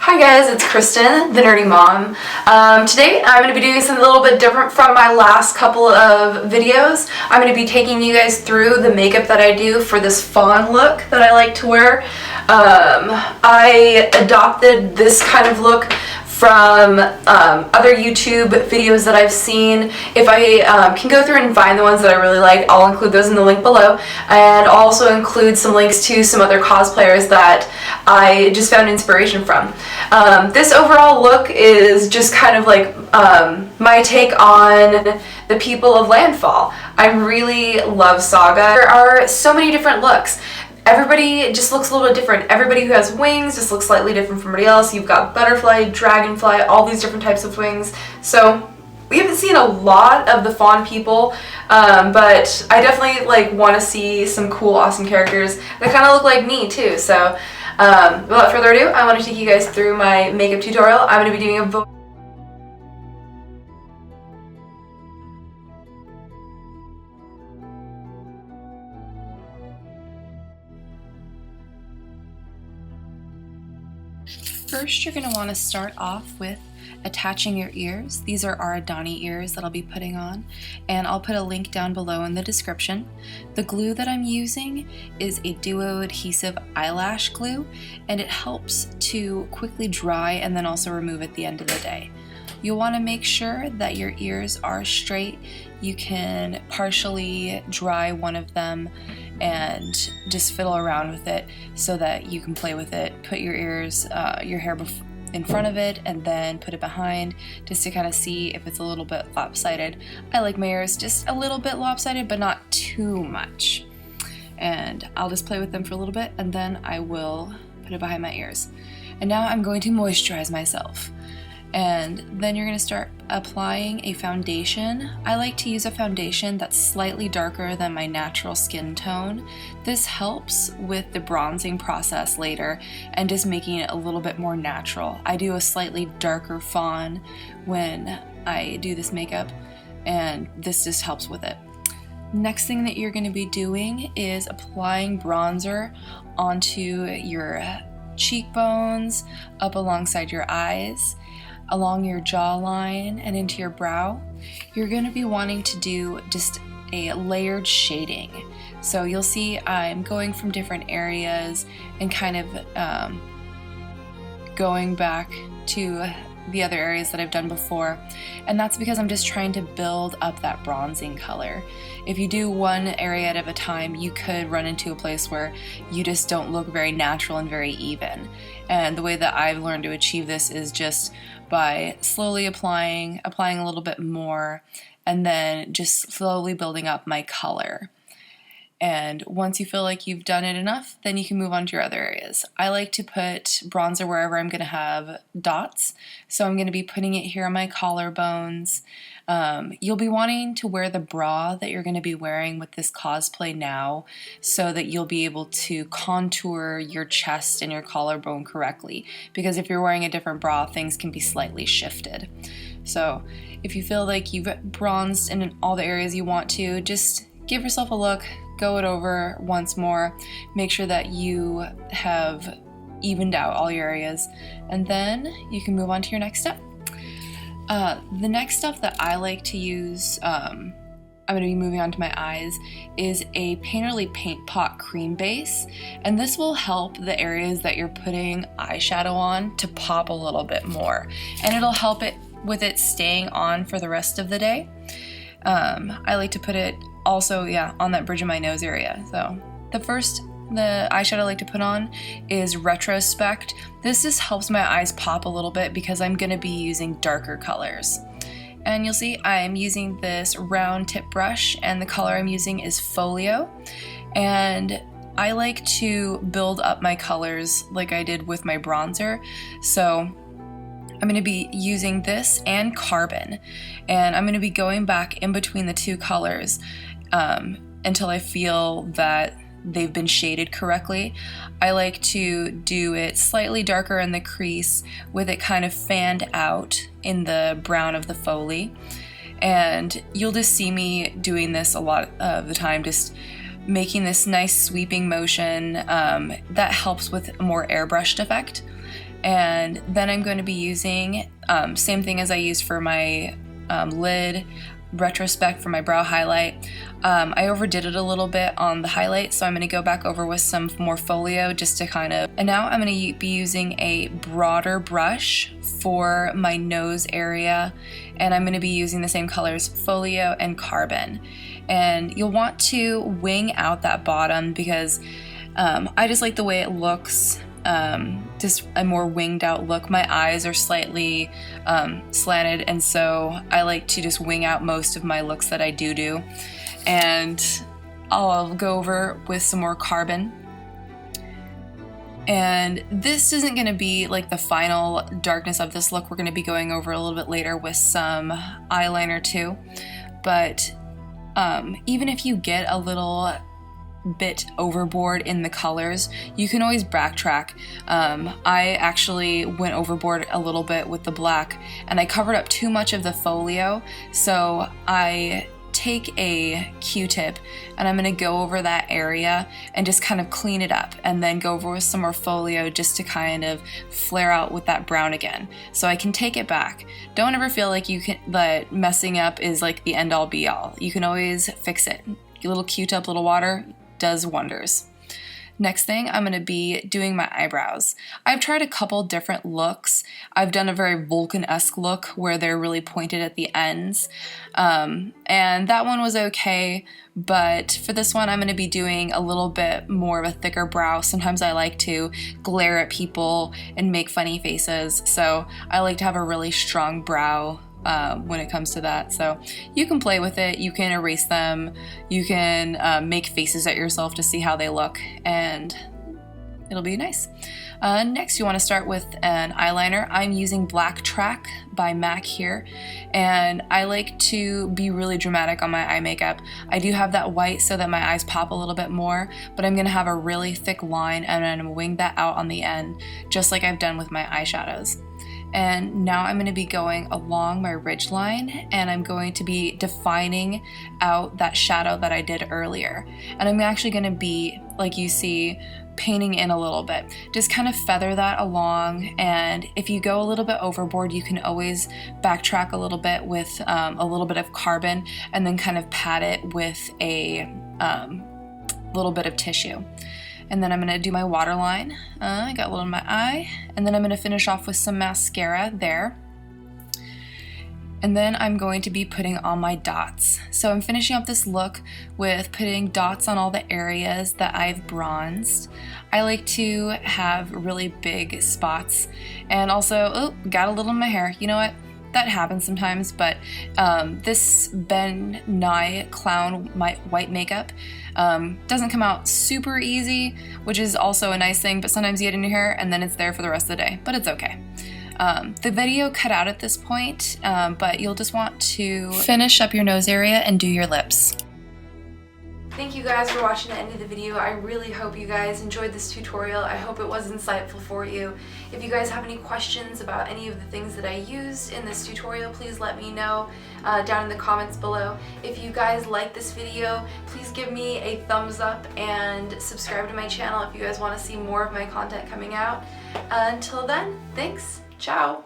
Hi guys, it's Kristen, the Nerdy Mom. Today I'm going to be doing something a little bit different from my last couple of videos. I'm going to be taking you guys through the makeup that I do for this fawn look that I like to wear. I adopted this kind of look from other YouTube videos that I've seen. If I can go through and find the ones that I really like, I'll include those in the link below, and I'll also include some links to some other cosplayers that I just found inspiration from. This overall look is just kind of like my take on the people of Landfall. I really love Saga. There are so many different looks. Everybody just looks a little bit different. Everybody who has wings just looks slightly different from everybody else. You've got butterfly, dragonfly, all these different types of wings. So we haven't seen a lot of the fawn people, but I definitely want to see some cool, awesome characters that kind of look like me too. So without further ado, I want to take you guys through my makeup tutorial. I'm going to be doing a First, you're going to want to start off with attaching your ears. These are our Adani ears that I'll be putting on, and I'll put a link down below in the description. The glue that I'm using is a Duo Adhesive eyelash glue, and it helps to quickly dry and then also remove at the end of the day. You'll want to make sure that your ears are straight. You can partially dry one of them and just fiddle around with it so that you can play with it. Put your ears, your hair in front of it and then put it behind just to kind of see if it's a little bit lopsided. I like my ears just a little bit lopsided, but not too much. And I'll just play with them for a little bit and then I will put it behind my ears. And now I'm going to moisturize myself. And then you're going to start applying a foundation. I like to use a foundation that's slightly darker than my natural skin tone. This helps with the bronzing process later and just making it a little bit more natural. I do a slightly darker fawn when I do this makeup, and this just helps with it. Next thing that you're going to be doing is applying bronzer onto your cheekbones, up alongside your eyes, along your jawline and into your brow. You're going to be wanting to do just a layered shading. So you'll see I'm going from different areas and kind of going back to the other areas that I've done before, and that's because I'm just trying to build up that bronzing color. If you do one area at a time, you could run into a place where you just don't look very natural and very even. And the way that I've learned to achieve this is just by slowly applying a little bit more, and then just slowly building up my color. And once you feel like you've done it enough, then you can move on to your other areas. I like to put bronzer wherever I'm going to have dots, so I'm going to be putting it here on my collarbones. You'll be wanting to wear the bra that you're going to be wearing with this cosplay now, so that you'll be able to contour your chest and your collarbone correctly, because if you're wearing a different bra, things can be slightly shifted. So if you feel like you've bronzed in all the areas you want to, just give yourself a look, go it over once more, make sure that you have evened out all your areas, and then you can move on to your next step. The next stuff that I like to use, I'm going to be moving on to my eyes, is a Painterly Paint Pot cream base, and this will help the areas that you're putting eyeshadow on to pop a little bit more, and it'll help it with it staying on for the rest of the day. I like to put it also, on that bridge of my nose area. So the eyeshadow I like to put on is Retro Spect. This just helps my eyes pop a little bit because I'm going to be using darker colors. And you'll see I'm using this round tip brush, and the color I'm using is Folio. And I like to build up my colors like I did with my bronzer. So I'm going to be using this and Carbon, and I'm going to be going back in between the two colors until I feel that they've been shaded correctly. I like to do it slightly darker in the crease with it kind of fanned out in the brown of the Foley, and you'll just see me doing this a lot of the time, just making this nice sweeping motion that helps with a more airbrushed effect. And then I'm going to be using, same thing as I used for my lid, retrospect for my brow highlight. I overdid it a little bit on the highlight, so I'm going to go back over with some more Folio just to kind of, and now I'm going to be using a broader brush for my nose area, and I'm going to be using the same colors, Folio and Carbon. And you'll want to wing out that bottom because I just like the way it looks. Just a more winged out look. My eyes are slightly slanted, and so I like to just wing out most of my looks that I do. And I'll go over with some more Carbon. And this isn't going to be like the final darkness of this look. We're going to be going over a little bit later with some eyeliner too. But even if you get a little bit overboard in the colors, you can always backtrack. I actually went overboard a little bit with the black, and I covered up too much of the Folio, so I take a Q-tip and I'm going to go over that area and just kind of clean it up, and then go over with some more Folio just to kind of flare out with that brown again, so I can take it back. Don't ever feel like that messing up is like the end all be all. You can always fix it. A little Q-tip, little water does wonders. Next thing, I'm going to be doing my eyebrows. I've tried a couple different looks. I've done a very Vulcan-esque look where they're really pointed at the ends, and that one was okay, but for this one I'm going to be doing a little bit more of a thicker brow. Sometimes I like to glare at people and make funny faces, so I like to have a really strong brow when it comes to that. So you can play with it, you can erase them, you can make faces at yourself to see how they look, and it'll be nice. Next, you want to start with an eyeliner. I'm using Black Track by MAC here, and I like to be really dramatic on my eye makeup. I do have that white so that my eyes pop a little bit more, but I'm going to have a really thick line and I'm going to wing that out on the end, just like I've done with my eyeshadows. And now I'm going to be going along my ridge line, and I'm going to be defining out that shadow that I did earlier. And I'm actually going to be, like you see, painting in a little bit. Just kind of feather that along, and if you go a little bit overboard, you can always backtrack a little bit with a little bit of Carbon, and then kind of pat it with a little bit of tissue. And then I'm going to do my waterline. I got a little in my eye. And then I'm going to finish off with some mascara there. And then I'm going to be putting on my dots. So I'm finishing up this look with putting dots on all the areas that I've bronzed. I like to have really big spots. And also, oh, got a little in my hair. You know what? That happens sometimes, but this Ben Nye Clown white makeup doesn't come out super easy, which is also a nice thing, but sometimes you get in your hair and then it's there for the rest of the day, but it's okay. The video cut out at this point, but you'll just want to finish up your nose area and do your lips. Thank you guys for watching the end of the video. I really hope you guys enjoyed this tutorial. I hope it was insightful for you. If you guys have any questions about any of the things that I used in this tutorial, please let me know down in the comments below. If you guys like this video, please give me a thumbs up and subscribe to my channel if you guys want to see more of my content coming out. Until then, thanks. Ciao.